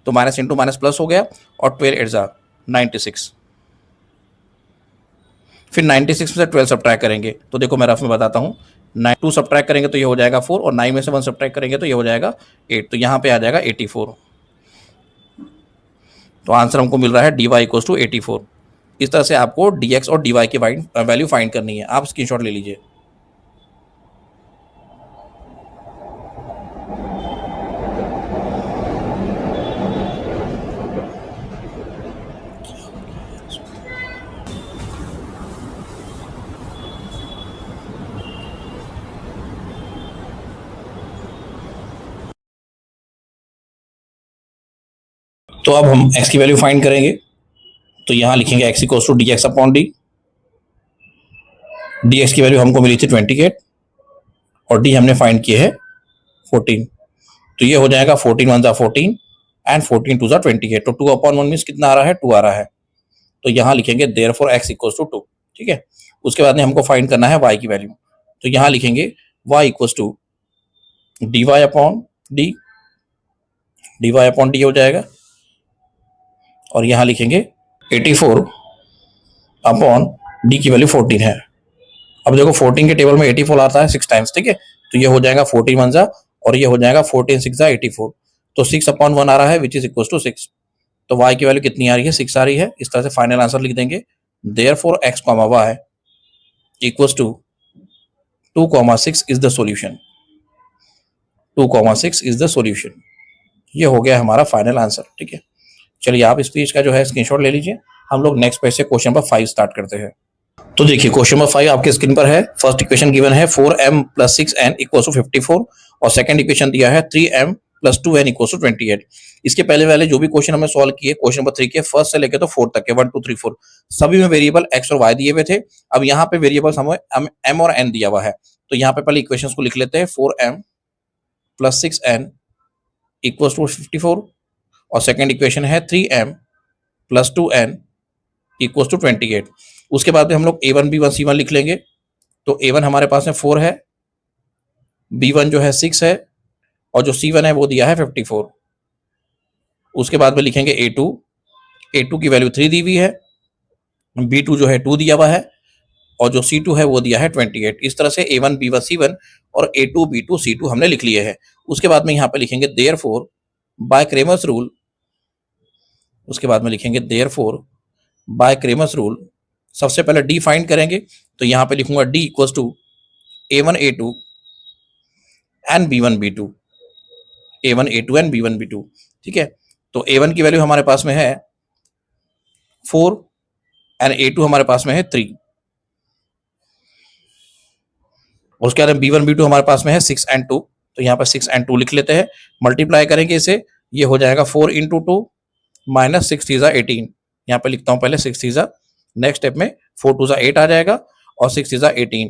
तो माइनस इंटू माइनस प्लस हो गया और 12 8 जा 96। फिर 96 में से 12 सब्ट्रैक्ट करेंगे, तो देखो मैं रफ में बताता हूँ, 2 सब्ट्रैक्ट करेंगे तो ये हो जाएगा 4 और 9 में से 1 सब्ट्रैक्ट करेंगे तो ये हो जाएगा 8, तो यहाँ पे आ जाएगा 84। तो आंसर हमको मिल रहा है डी वाई इक्वल्स टू 84। इस तरह से आपको डी एक्स और डी वाई की वैल्यू फाइंड करनी है। आप स्क्रीनशॉट ले लीजिए। तो अब हम x की वैल्यू फाइंड करेंगे। तो यहाँ लिखेंगे x equals to d x upon d. D x की वैल्यू हमको मिली थी 28 और डी हमने फाइंड किए है 14। तो ये हो जाएगा 14 वन जा 14 एंड 14 टू जा 28। तो 2 अपॉन 1 मीन्स कितना आ रहा है, 2 आ रहा है। तो यहाँ लिखेंगे देयरफॉर x इक्वल्स टू 2। ठीक है, उसके बाद में हमको फाइंड करना है y की वैल्यू। तो यहाँ लिखेंगे y equals to d y upon d, d y upon d हो जाएगा। और यहाँ लिखेंगे 84 अपॉन डी की वैल्यू 14 है। अब देखो 14 के टेबल में 84 आता है 6 टाइम्स। ठीक है, तो ये हो जाएगा 14 वन जा और ये हो जाएगा 14 6 जा 84। तो 6 अपॉन 1 आ रहा है विच इज इक्वल टू 6। तो y की वैल्यू कितनी आ रही है, 6 आ रही है। इस तरह से फाइनल आंसर लिख देंगे therefore x, y equals to 2,6 is the solution. 2,6 is the solution. ये हो गया हमारा फाइनल आंसर। ठीक है, चलिए आप इस पेज का जो है स्क्रीनशॉट ले लीजिए। हम लोग नेक्स्ट पेज से क्वेश्चन नंबर 5 स्टार्ट करते हैं। तो देखिए क्वेश्चन नंबर 5 आपके स्क्रीन पर है। फर्स्ट इक्वेशन गिवन है 4m plus 6n equal to 54 और सेकंड इक्वेशन दिया है 3m plus 2n equal to 28। इसके पहले वाले जो भी क्वेश्चन हमने सॉल्व किए क्वेश्चन नंबर 3 के फर्स्ट से लेकर तो 4 तक के 1 2 3 4 सभी में वेरिएबल x और y दिए हुए थे। अब यहाँ पे वेरिएबल्स हमें m और n दिया हुआ है। तो यहाँ पे पहले इक्वेशंस को लिख लेते हैं। 4m plus 6n equal to 54 और सेकंड इक्वेशन है 3m plus 2n equal to 28। उसके बाद में हम लोग a1 b1 c1 लिख लेंगे। तो a1 हमारे पास में 4 है, b1 जो है 6 है और जो c1 है वो दिया है 54। उसके बाद में लिखेंगे a2 की वैल्यू 3 दी हुई है, b2 जो है 2 दिया हुआ है और जो c2 है वो दिया है 28। इस तरह से a1 b1 c1 और a2 b2 c2 हमने लिख लिए हैं। उसके बाद में यहाँ पे लिखेंगे देयरफॉर बाय क्रेमर्स रूल। उसके बाद में लिखेंगे देयरफॉर बाय क्रेमर्स रूल। सबसे पहले डी फाइंड करेंगे। तो यहाँ पे लिखूंगा d equals to a1 a2 and b1 b2, a1 a2 and b1 b2। ठीक है, तो a1 की वैल्यू हमारे पास में है 4 एंड a2 हमारे पास में है 3। उसके बाद b1 b2 हमारे पास में है 6 एंड 2। तो यहाँ पर 6 एंड 2 लिख लेते हैं। मल्टीप्लाई करेंगे इसे, ये हो जाएगा 4 इंटू 2 माइनस 6 3 18। यहाँ पे लिखता हूँ पहले 6 3 नेक्स्ट स्टेप में 4 2 8 आ जाएगा और 6 3 18।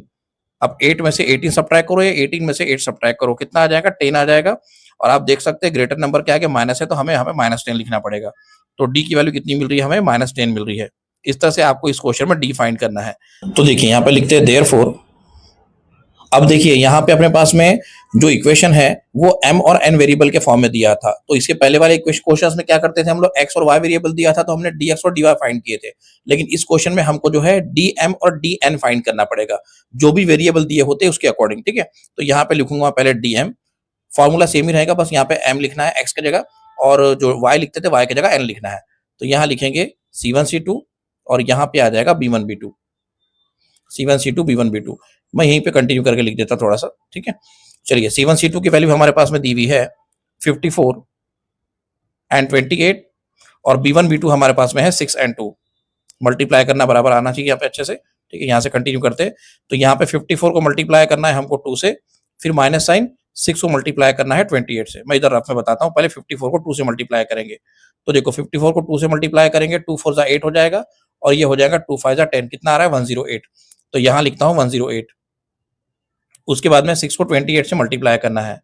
अब 8 में से 18 सब्ट्रैक्ट करो या 18 में से 8 सब्ट्रैक्ट करो, कितना आ जाएगा, 10 आ जाएगा। और आप देख सकते हैं ग्रेटर नंबर क्या है कि माइनस है, तो हमें माइनस 10 लिखना पड़ेगा। तो डी की वैल्यू कितनी मिल रही है, हमें माइनस 10 मिल रही है। इस तरह से आपको इस क्वेश्चन में डी फाइंड करना है। तो देखिए यहाँ पे लिखते हैं देयरफॉर। अब देखिए यहाँ पे अपने पास में जो इक्वेशन है वो m और n वेरिएबल के फॉर्म में दिया था। तो इसके पहले वाले क्वेश्चंस में क्या करते थे हम लोग, x और y वेरिएबल दिया था तो हमने dx और dy फाइंड किए थे। लेकिन इस क्वेश्चन में हमको जो है dm और dn फाइंड करना पड़ेगा, जो भी वेरिएबल दिए होते हैं उसके अकॉर्डिंग। ठीक है, तो यहाँ पे लिखूंगा पहले dm, फॉर्मूला सेम ही रहेगा, बस यहाँ पे m लिखना है x की जगह और जो y लिखते थे y की जगह n लिखना है। तो यहाँ लिखेंगे c1 c2 और यहाँ पे आ जाएगा b1 b2, c1 c2 b1 b2। मैं यहीं पे कंटिन्यू करके लिख देता थोड़ा सा। ठीक है, चलिए c1 c2 की वैल्यू हमारे पास में दी हुई है 54 एंड 28 और b1 b2 हमारे पास में है 6 एंड 2। मल्टीप्लाई करना बराबर आना चाहिए यहाँ पे अच्छे से। ठीक है, यहाँ से कंटिन्यू करते हैं। तो यहाँ पे 54 को मल्टीप्लाई करना है हमको 2 से, फिर माइनस साइन 6 को मल्टीप्लाई करना है 28 से। मैं इधर रफ में बताता हूँ, पहले 54 को 2 से मल्टीप्लाई करेंगे। तो देखो 54 को 2 से मल्टीप्लाई करेंगे, 2 4 जा 8 हो जाएगा और ये हो जाएगा 2 5 जा 10, कितना आ रहा है 108। तो यहाँ लिखता हूँ 108। उसके बाद में 6 को 28 से मल्टीप्लाई करना है,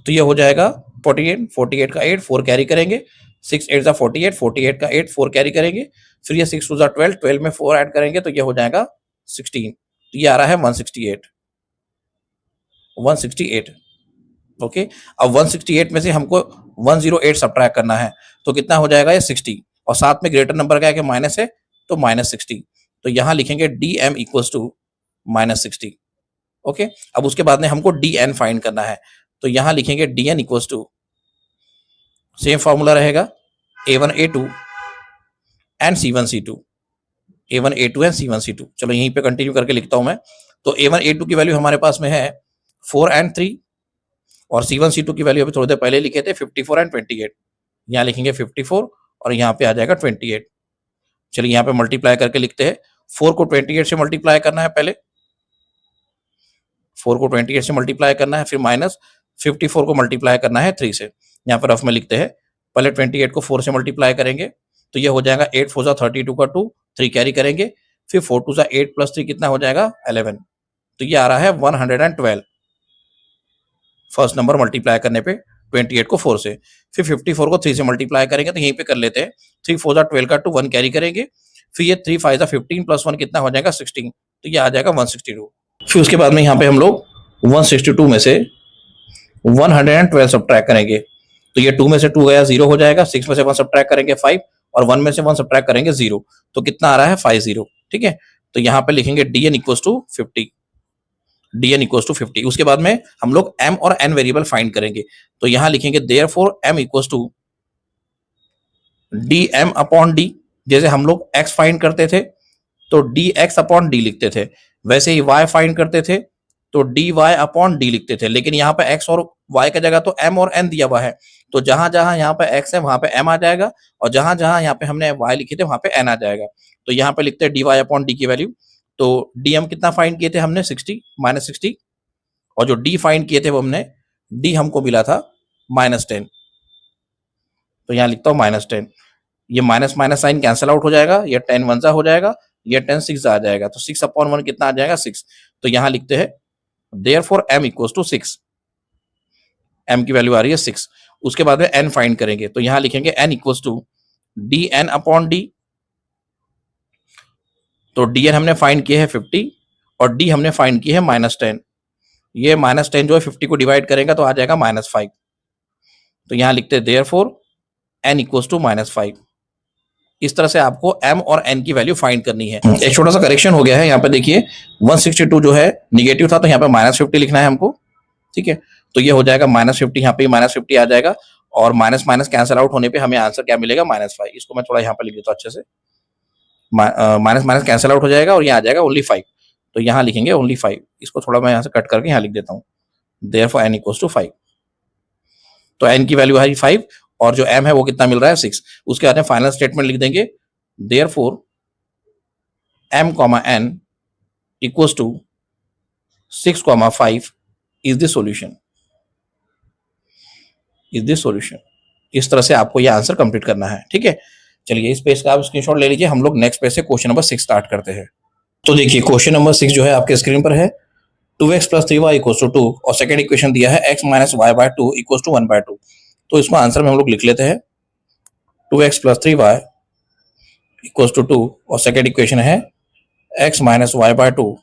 तो ये हो जाएगा 48, 48 का 8 4 कैरी करेंगे, 6 8 जा 48, 48 का 8 4 कैरी करेंगे, फिर ये 6 2 जा 12, 12 में 4 ऐड करेंगे तो ये हो जाएगा 16। तो ये आ रहा है 168, 168। ओके, अब 168 में से हमको 108 सब्ट्रैक्ट करना है, तो कितना हो जाएगा ये 60 और साथ में ग्रेटर नंबर क्या है कि माइनस है, तो माइनस 60। तो यहाँ लिखेंगे dm equals to minus 60। Okay, अब उसके बाद में हमको dn फाइंड करना है। तो यहाँ लिखेंगे dn equals to, same formula रहेगा a1 a2 and c1 c2, a1 a2 and c1 c2। चलो यहीं पे कंटिन्यू करके लिखता हूं मैं। तो a1 a2 की वैल्यू हमारे पास में है 4 एंड 3 और c1 c2 की वैल्यू अभी थोड़ी देर पहले लिखे थे 54 एंड 28। यहाँ लिखेंगे 54 और यहाँ पे आ जाएगा 28। चलिए यहाँ पे मल्टीप्लाई करके लिखते हैं। 4 को 28 से मल्टीप्लाई करना है, पहले 4 को 28 से मल्टीप्लाई करना है, फिर माइनस 54 को मल्टीप्लाई करना है 3 से। यहाँ पर रफ में लिखते हैं पहले 28 को 4 से मल्टीप्लाई करेंगे तो ये हो जाएगा 8 4 32 का 2, 3 कैरी करेंगे, फिर 4 2 8 प्लस 3 कितना हो जाएगा 11। तो ये आ रहा है 112 फर्स्ट नंबर मल्टीप्लाई करने पे 28 को 4 से। फिर 54 को 3 से मल्टीप्लाई करेंगे तो यहीं पे कर लेते हैं, 3 4 12 का 2, 1 कैरी करेंगे, फिर ये 3 5 15 प्लस 1 कितना हो जाएगा 16, तो ये आ जाएगा 162। फिर उसके बाद में यहाँ पे हम लोग 162 में से 112 सब्ट्रैक्ट करेंगे तो ये 2 में से 2 गया 0 हो जाएगा, 6 में से 1 सब्ट्रैक्ट करेंगे 5 और 1 में से 1 सब्ट्रैक्ट करेंगे 0, तो कितना आ रहा है 50। ठीक है, तो यहाँ पे लिखेंगे dn equals to 50, dn equals to 50। उसके बाद में हम लोग m और n वेरिएबल फाइंड करेंगे तो यहाँ लिखेंगे therefore m equals to dm upon d। जैसे हम लोग x फाइंड करते थे तो dx अपॉन d लिखते थे, वैसे ही y फाइंड करते थे तो dy अपॉन d लिखते थे, लेकिन यहाँ पे x और y का जगह तो m और n दिया हुआ है, तो जहां जहां यहाँ पे x है वहां पे m आ जाएगा और जहां जहां यहाँ पे हमने y लिखे थे वहां पे n आ जाएगा। तो यहाँ पे लिखते हैं dy अपॉन d की वैल्यू, तो dm कितना फाइंड किए थे हमने 60 -60, और जो d फाइंड किए थे वो हमने d हमको मिला था -10, तो यहाँ लिखता हूँ -10। ये minus minus sign cancel out हो जाएगा, ये 10 1 हो जाएगा, ये 10 6 आ जाएगा, तो 6 अपॉन 1 कितना आ जाएगा 6। तो यहाँ लिखते हैं therefore m equals to 6, m की वैल्यू आ रही है 6। उसके बाद में n फाइंड करेंगे तो यहाँ लिखेंगे n equals to dn upon d, तो dn हमने फाइंड किया है 50 और d हमने फाइंड की है -10, ये -10 जो है 50 को डिवाइड करेगा तो आ जाएगा -5, तो यहाँ लिखते हैं देयरफॉर n इक्वल्स टू -5। इस तरह से आपको m और n की वैल्यू फाइंड करनी है। एक छोटा सा करेक्शन हो गया है, यहाँ पे देखिए 162 जो है निगेटिव था तो यहाँ पे -50 लिखना है हमको। ठीक है, तो ये हो जाएगा -50, यहाँ पे -50 आ जाएगा और माइनस माइनस कैंसिल आउट होने पे हमें आंसर क्या मिलेगा -5। इसको मैं थोड़ा यहाँ पे लिख देता हूँ अच्छे से, माइनस माइनस कैंसिल आउट हो जाएगा और ये आ जाएगा ओनली 5, तो यहाँ लिखेंगे ओनली 5। इसको थोड़ा मैं यहाँ से कट करके यहाँ लिख देता हूँ देयरफॉर n इक्वल्स टू 5, तो n की वैल्यू है 5 और जो m है वो कितना मिल रहा है 6। उसके बाद में फाइनल स्टेटमेंट लिख देंगे therefore m, n equals to 6, 5 is the solution, इस तरह से आपको ये आंसर कंप्लीट करना है। ठीक है, चलिए इस पेज का आप स्क्रीनशॉट ले लीजिए, हम लोग नेक्स्ट पेज से क्वेश्चन नंबर 6 स्टार्ट करते हैं। तो देखिए क्वेश्चन नंबर 6 जो है आपके स्क्रीन पर है, 2x plus 3y equals to 2 और सेकंड इक्वेशन दिया है x minus y by 2 equals to 1/2। तो इसको आंसर में हम लोग लिख लेते हैं 2x plus 3y equals to 2 और सेकंड इक्वेशन है x minus y by 2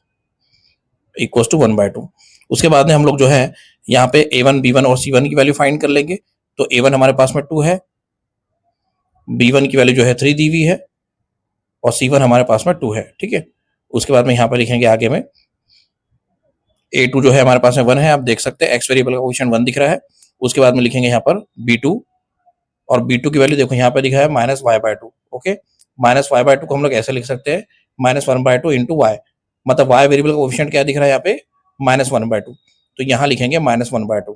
equals to 1/2। उसके बाद में हम लोग जो है यहाँ पे a1 b1 और c1 की वैल्यू फाइंड कर लेंगे। तो a1 हमारे पास में 2 है, b1 की वैल्यू जो है 3 दी हुई है और c1 हमारे पास में 2 है। ठीक है, उसके बाद में यहाँ पर लिखेंगे आगे में a2 जो है हमारे पास में 1 है, आप देख सकते हैं x वेरिएबल का कोएफिशिएंट 1 दिख रहा है। उसके बाद में लिखेंगे यहाँ पर b2 और b2 की वैल्यू देखो यहाँ पे लिखा है -y/2। ओके, -y/2 को हम लोग ऐसे लिख सकते हैं -1/2 इंटू y, मतलब y वेरिएबल का कोएफिशिएंट क्या दिख रहा है यहाँ पे -1/2, तो यहाँ लिखेंगे -1/2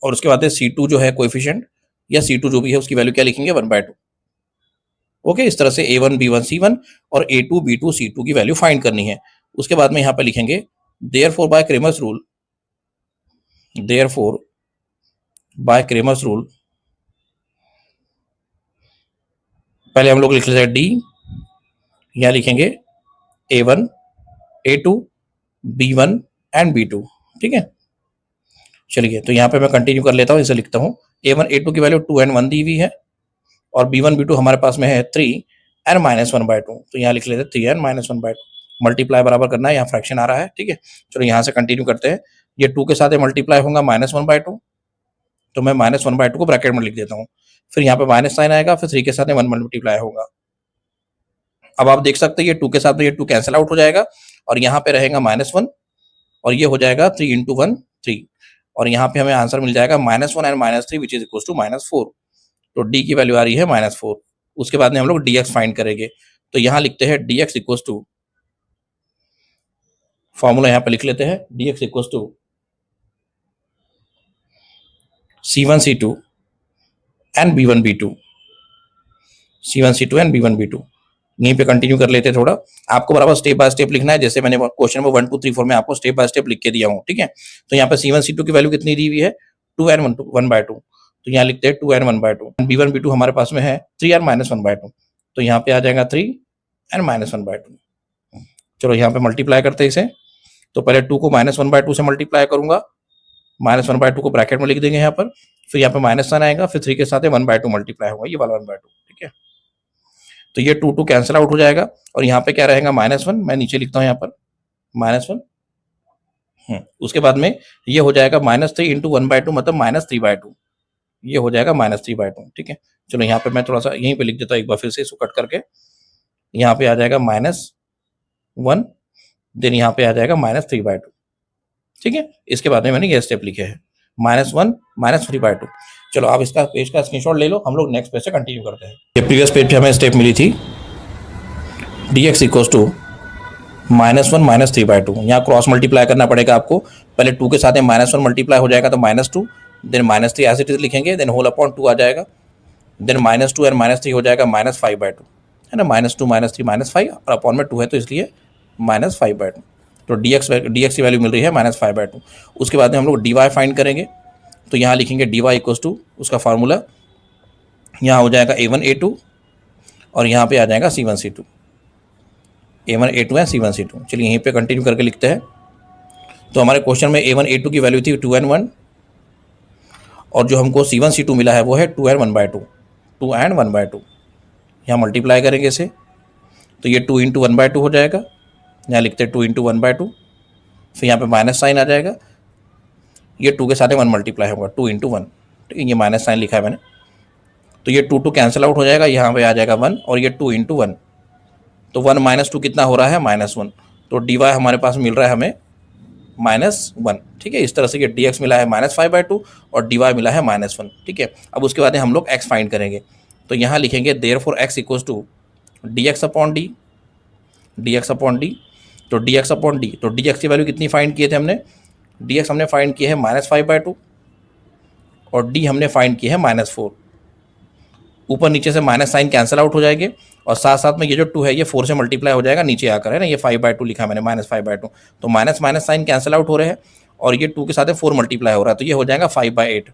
और उसके बाद c2 जो है कोएफिशिएंट या c2 जो भी है उसकी वैल्यू क्या लिखेंगे 1/2। ओके, इस तरह से a1 b1 c1 और a2 b2 c2 की वैल्यू फाइंड करनी है। उसके बाद में यहाँ पे लिखेंगे therefore by Cramer's rule, therefore by Cramer's rule पहले हम लोग लिख लेते हैं डी, यहाँ लिखेंगे a1 a2 b1 and b2। ठीक है, चलिए तो यहाँ पे मैं कंटिन्यू कर लेता हूँ, इसे लिखता हूँ a1 a2 की वैल्यू 2 and 1 दी हुई है और b1 b2 हमारे पास में है 3 and -1/2, तो यहाँ लिख लेते हैं 3 and -1/2। मल्टीप्लाई बराबर करना है, यहाँ फ्रैक्शन आ रहा है। ठीक है, चलो यहाँ से कंटिन्यू करते हैं, ये 2 के साथ मल्टीप्लाई होगा -1/2, तो मैं -1/2 को ब्रैकेट में लिख देता हूँ, फिर यहाँ पे माइनस साइन आएगा, फिर 3 के साथ 1 मल्टीप्लाई होगा। अब आप देख सकते हैं ये 2 के साथ ये 2 कैंसिल आउट हो जाएगा और यहाँ पे रहेगा -1 और ये हो जाएगा 3 × 1 3 और यहाँ पे हमें आंसर मिल जाएगा -1 and -3 which is equal to -4, तो d की वैल्यू आ रही है -4। उसके बाद में हम लोग dx फाइंड करेंगे, तो यहाँ लिखते हैं dx इक्वल टू, फॉर्मूला यहाँ पे लिख लेते हैं dx equal to c1 c2 and b1 b2, c1 c2 and b1 b2। यहीं पे कंटिन्यू कर लेते हैं, थोड़ा आपको बराबर स्टेप बाय स्टेप लिखना है, जैसे मैंने क्वेश्चन नंबर 1 2 3 4 में आपको स्टेप बाय स्टेप लिख के दिया हूँ। ठीक है, तो यहाँ पे c1 c2 की वैल्यू कितनी दी हुई है 2 and 1/2, तो यहाँ लिखते हैं 2n 1/2। b1 b2 हमारे पास में है 3n - 1/2, तो यहाँ पे आ जाएगा 3n - 1/2। चलो यहाँ पे मल्टीप्लाई करते हैं इसे। तो पहले 2 को -1/2 से मल्टीप्लाई करूंगा, -1/2 को ब्रैकेट में लिख देंगे यहाँ पर, फिर यहाँ पे माइनस साइन आएगा, फिर 3 के साथ 1/2 मल्टीप्लाई होगा, ये वाला 1/2। ठीक है, तो ये 2 कैंसिल आउट हो जाएगा और यहाँ पे क्या रहेगा -1, मैं नीचे लिखता हूँ यहाँ पर -1। उसके बाद में ये हो जाएगा -3 × 1/2 मतलब -3/2, ये हो जाएगा -3/2। ठीक है, चलो यहाँ पे मैं थोड़ा सा यहीं पे लिख देता हूँ एक बार फिर से इसको कट करके। यहाँ पे आ जाएगा -1, देन यहाँ पे आ जाएगा -3/2। ठीक है, इसके बाद में मैंने ये स्टेप लिखे हैं -1 -3/2। चलो आप इसका पेज का स्क्रीनशॉट ले लो, हम लोग नेक्स्ट पेज से कंटिन्यू करते हैं। ये प्रीवियस पेज पे हमें स्टेप मिली थी dx = -1 -3/2। यहाँ क्रॉस मल्टीप्लाई करना पड़ेगा आपको, पहले 2 के साथ में -1 मल्टीप्लाई हो जाएगा तो -2, देन -3 एज इट इज लिखेंगे, देन होल अपॉन 2 आ जाएगा, देन -2 और -3 हो जाएगा -5/2, है ना, -2 -3 -5 और अपॉन में 2 है तो इसलिए -5/2। तो dx की वैल्यू मिल रही है -5/2। उसके बाद में हम लोग dy फाइंड करेंगे, तो यहाँ लिखेंगे dy = उसका फार्मूला यहाँ हो जाएगा a1 a2 और यहाँ पे आ जाएगा c1 c2, a1 a2 है c1 c2। चलिए यहीं पे कंटिन्यू करके लिखते हैं। तो हमारे क्वेश्चन में a1 a2 की वैल्यू थी 2n 1 और जो हमको c1 c2 मिला है वो है 2n 1/2, 2n 1/2। यहाँ मल्टीप्लाई करेंगे इसे, तो ये 2 × 1/2 हो जाएगा, यहाँ लिखते हैं 2 × 1/2, फिर यहाँ पे माइनस साइन आ जाएगा, ये 2 के साथ 1 मल्टीप्लाई होगा 2 × 1। ठीक है, ये माइनस साइन लिखा है मैंने, तो ये 2 कैंसिल आउट हो जाएगा, यहाँ पे आ जाएगा 1 और ये 2 × 1, तो 1 - 2 कितना हो रहा है -1, तो dy हमारे पास मिल रहा है हमें -1। ठीक है, इस तरह से ये dx मिला है -5/2 और dy मिला है -1। ठीक है, अब उसके बाद हम लोग x फाइंड करेंगे, तो यहाँ लिखेंगे therefore x = dx/d, dx/d। तो dx/d, तो dx की वैल्यू कितनी फाइंड किए थे हमने, dx हमने फाइंड किए हैं -5/2 और d हमने फाइंड किए हैं -4। ऊपर नीचे से माइनस साइन कैंसिल आउट हो जाएंगे और साथ साथ में ये जो 2 है ये 4 से मल्टीप्लाई हो जाएगा नीचे आकर, है ना, ये 5/2 लिखा मैंने -5/2, तो minus minus sign cancel out हो रहे हैं और ये 2 के साथ 4 मल्टीप्लाई हो रहा है, तो ये हो जाएगा 5/8।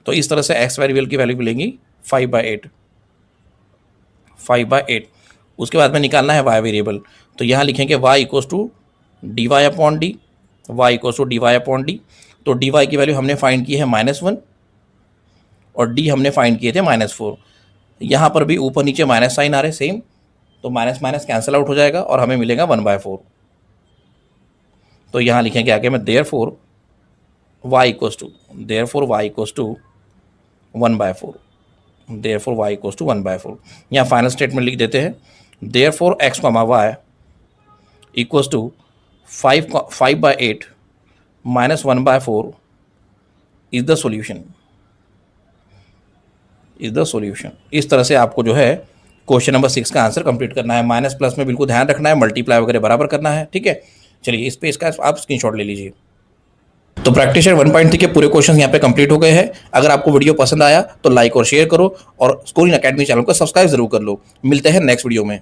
तो इस तरह से x वेरिएबल की वैल्यू मिलेंगी 5/8, 5/8। उसके बाद में निकालना है y वेरिएबल, तो यहाँ लिखेंगे y = dy/d, y = dy/d। तो dy की वैल्यू हमने फाइंड की है -1 और d हमने फाइंड किए थे -4। यहाँ पर भी ऊपर नीचे माइनस साइन आ रहे सेम, तो माइनस माइनस कैंसिल आउट हो जाएगा और हमें मिलेगा 1/4। तो यहाँ लिखेंगे आगे में therefore y = 1/4, therefore y = 1/4। यहाँ फाइनल स्टेटमेंट लिख देते हैं, therefore x, y = 5/8 - 1/4 is the solution, is the solution. इस तरह से आपको जो है क्वेश्चन नंबर 6 का आंसर कंप्लीट करना है। माइनस प्लस में बिल्कुल ध्यान रखना है, मल्टीप्लाई वगैरह बराबर करना है। ठीक है, चलिए इस पेज का आप स्क्रीनशॉट ले लीजिए। तो प्रैक्टिस सेट 1.3 के पूरे क्वेश्चन यहाँ पे कंप्लीट हो गए हैं। अगर आपको वीडियो पसंद आया तो लाइक और शेयर करो और स्कोरिंग अकेडमी चैनल को सब्सक्राइब जरूर कर लो। मिलते हैं नेक्स्ट वीडियो में।